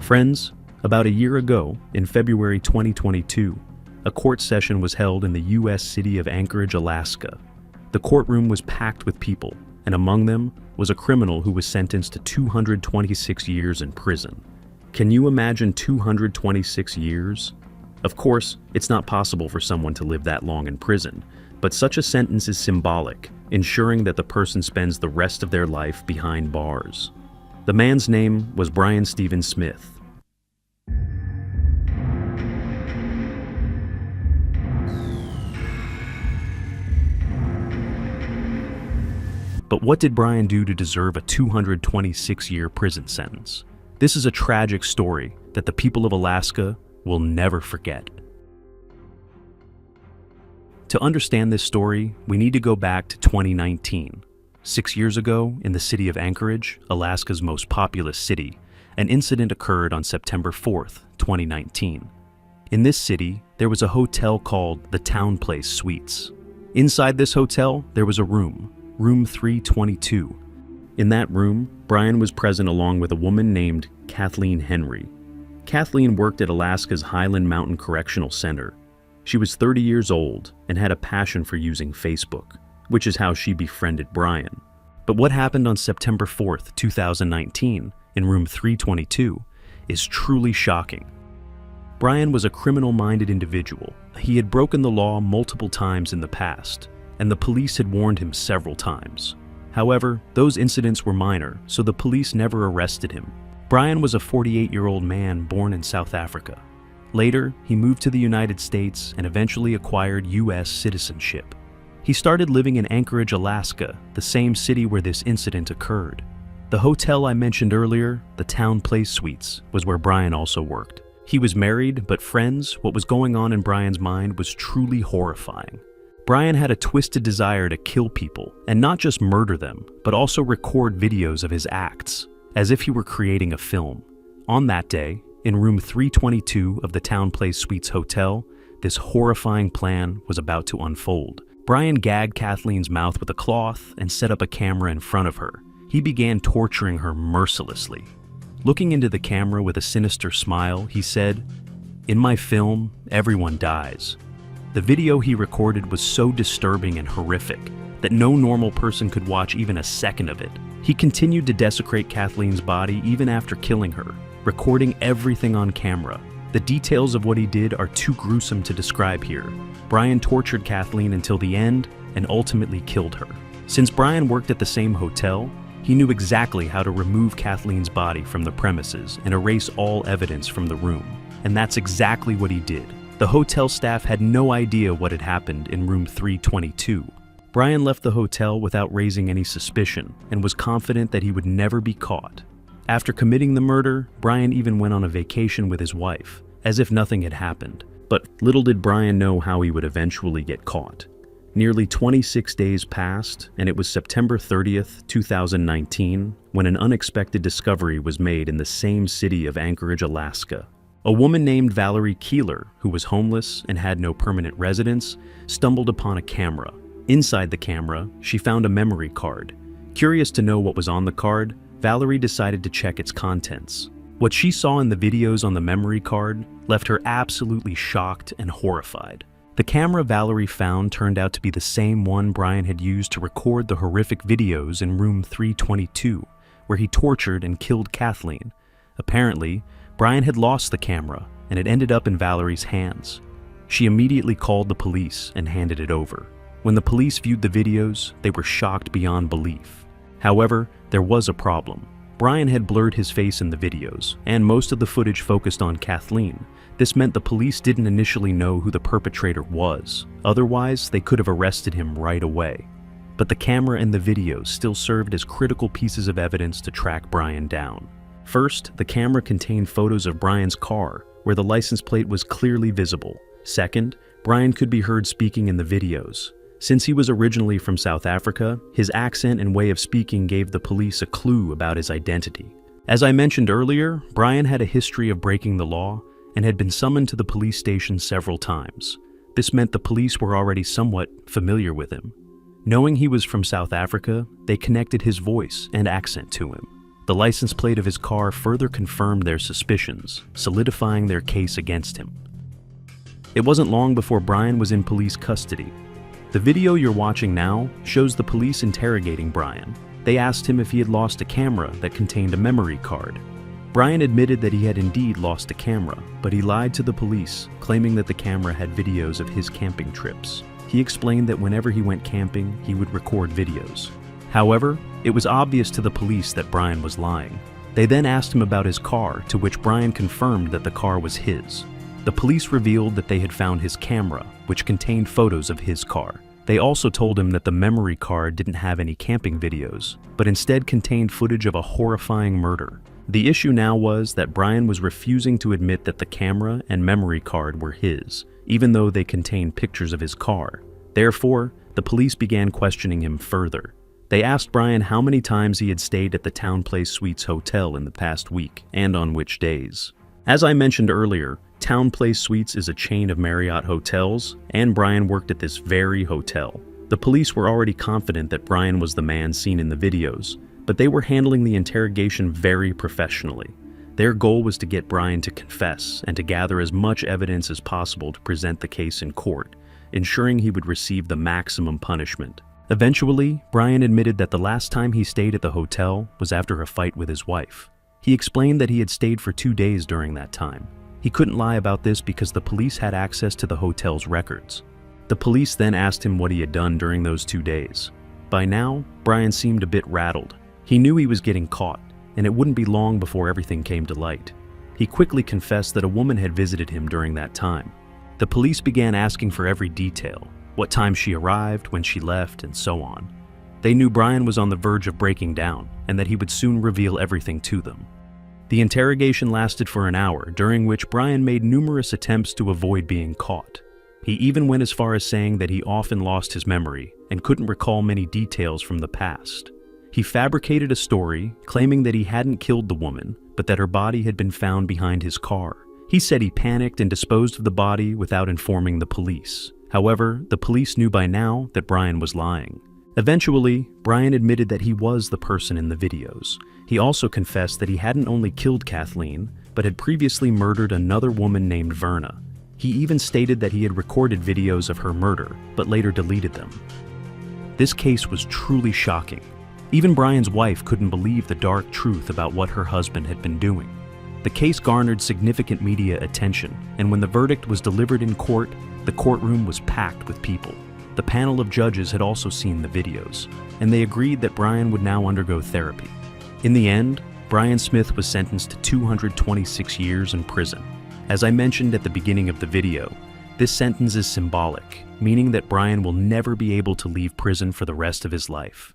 Friends, about a year ago, in February 2022, a court session was held in the U.S. city of Anchorage, Alaska. The courtroom was packed with people, and among them was a criminal who was sentenced to 226 years in prison. Can you imagine 226 years? Of course, it's not possible for someone to live that long in prison, but such a sentence is symbolic, ensuring that the person spends the rest of their life behind bars. The man's name was Brian Stephen Smith. But what did Brian do to deserve a 226-year prison sentence? This is a tragic story that the people of Alaska will never forget. To understand this story, we need to go back to 2019. 6 years ago, in the city of Anchorage, Alaska's most populous city, an incident occurred on September 4th, 2019. In this city, there was a hotel called the Town Place Suites. Inside this hotel, there was a room 322. In that room, Brian was present along with a woman named Kathleen Henry. Kathleen worked at Alaska's Highland Mountain Correctional Center. She was 30 years old and had a passion for using Facebook, which is how she befriended Brian. But what happened on September 4th, 2019, in room 322, is truly shocking. Brian was a criminal-minded individual. He had broken the law multiple times in the past, and the police had warned him several times. However, those incidents were minor, so the police never arrested him. Brian was a 48-year-old man born in South Africa. Later, he moved to the United States and eventually acquired U.S. citizenship. He started living in Anchorage, Alaska, the same city where this incident occurred. The hotel I mentioned earlier, the Town Place Suites, was where Brian also worked. He was married, but friends, what was going on in Brian's mind was truly horrifying. Brian had a twisted desire to kill people, and not just murder them, but also record videos of his acts, as if he were creating a film. On that day, in room 322 of the Town Place Suites Hotel, this horrifying plan was about to unfold. Brian gagged Kathleen's mouth with a cloth and set up a camera in front of her. He began torturing her mercilessly. Looking into the camera with a sinister smile, he said, "In my film, everyone dies." The video he recorded was so disturbing and horrific that no normal person could watch even a second of it. He continued to desecrate Kathleen's body even after killing her, recording everything on camera. The details of what he did are too gruesome to describe here. Brian tortured Kathleen until the end and ultimately killed her. Since Brian worked at the same hotel, he knew exactly how to remove Kathleen's body from the premises and erase all evidence from the room. And that's exactly what he did. The hotel staff had no idea what had happened in room 322. Brian left the hotel without raising any suspicion and was confident that he would never be caught. After committing the murder, Brian even went on a vacation with his wife, as if nothing had happened. But little did Brian know how he would eventually get caught. Nearly 26 days passed, and it was September 30th, 2019, when an unexpected discovery was made in the same city of Anchorage, Alaska. A woman named Valerie Keeler, who was homeless and had no permanent residence, stumbled upon a camera. Inside the camera, she found a memory card. Curious to know what was on the card, Valerie decided to check its contents. What she saw in the videos on the memory card left her absolutely shocked and horrified. The camera Valerie found turned out to be the same one Brian had used to record the horrific videos in room 322, where he tortured and killed Kathleen. Apparently, Brian had lost the camera, and it ended up in Valerie's hands. She immediately called the police and handed it over. When the police viewed the videos, they were shocked beyond belief. However, there was a problem. Brian had blurred his face in the videos, and most of the footage focused on Kathleen. This meant the police didn't initially know who the perpetrator was. Otherwise, they could have arrested him right away. But the camera and the videos still served as critical pieces of evidence to track Brian down. First, the camera contained photos of Brian's car, where the license plate was clearly visible. Second, Brian could be heard speaking in the videos. Since he was originally from South Africa, his accent and way of speaking gave the police a clue about his identity. As I mentioned earlier, Brian had a history of breaking the law and had been summoned to the police station several times. This meant the police were already somewhat familiar with him. Knowing he was from South Africa, they connected his voice and accent to him. The license plate of his car further confirmed their suspicions, solidifying their case against him. It wasn't long before Brian was in police custody. The video you're watching now shows the police interrogating Brian. They asked him if he had lost a camera that contained a memory card. Brian admitted that he had indeed lost a camera, but he lied to the police, claiming that the camera had videos of his camping trips. He explained that whenever he went camping, he would record videos. However, it was obvious to the police that Brian was lying. They then asked him about his car, to which Brian confirmed that the car was his. The police revealed that they had found his camera, which contained photos of his car. They also told him that the memory card didn't have any camping videos, but instead contained footage of a horrifying murder. The issue now was that Brian was refusing to admit that the camera and memory card were his, even though they contained pictures of his car. Therefore, the police began questioning him further. They asked Brian how many times he had stayed at the Town Place Suites Hotel in the past week, and on which days. As I mentioned earlier, Town Place Suites is a chain of Marriott hotels, and Brian worked at this very hotel. The police were already confident that Brian was the man seen in the videos, but they were handling the interrogation very professionally. Their goal was to get Brian to confess and to gather as much evidence as possible to present the case in court, ensuring he would receive the maximum punishment. Eventually, Brian admitted that the last time he stayed at the hotel was after a fight with his wife. He explained that he had stayed for 2 days during that time. He couldn't lie about this because the police had access to the hotel's records. The police then asked him what he had done during those 2 days. By now, Brian seemed a bit rattled. He knew he was getting caught, and it wouldn't be long before everything came to light. He quickly confessed that a woman had visited him during that time. The police began asking for every detail, what time she arrived, when she left, and so on. They knew Brian was on the verge of breaking down, and that he would soon reveal everything to them. The interrogation lasted for an hour, during which Brian made numerous attempts to avoid being caught. He even went as far as saying that he often lost his memory and couldn't recall many details from the past. He fabricated a story, claiming that he hadn't killed the woman, but that her body had been found behind his car. He said he panicked and disposed of the body without informing the police. However, the police knew by now that Brian was lying. Eventually, Brian admitted that he was the person in the videos. He also confessed that he hadn't only killed Kathleen, but had previously murdered another woman named Verna. He even stated that he had recorded videos of her murder, but later deleted them. This case was truly shocking. Even Brian's wife couldn't believe the dark truth about what her husband had been doing. The case garnered significant media attention, and when the verdict was delivered in court, the courtroom was packed with people. The panel of judges had also seen the videos, and they agreed that Brian would now undergo therapy. In the end, Brian Smith was sentenced to 226 years in prison. As I mentioned at the beginning of the video, this sentence is symbolic, meaning that Brian will never be able to leave prison for the rest of his life.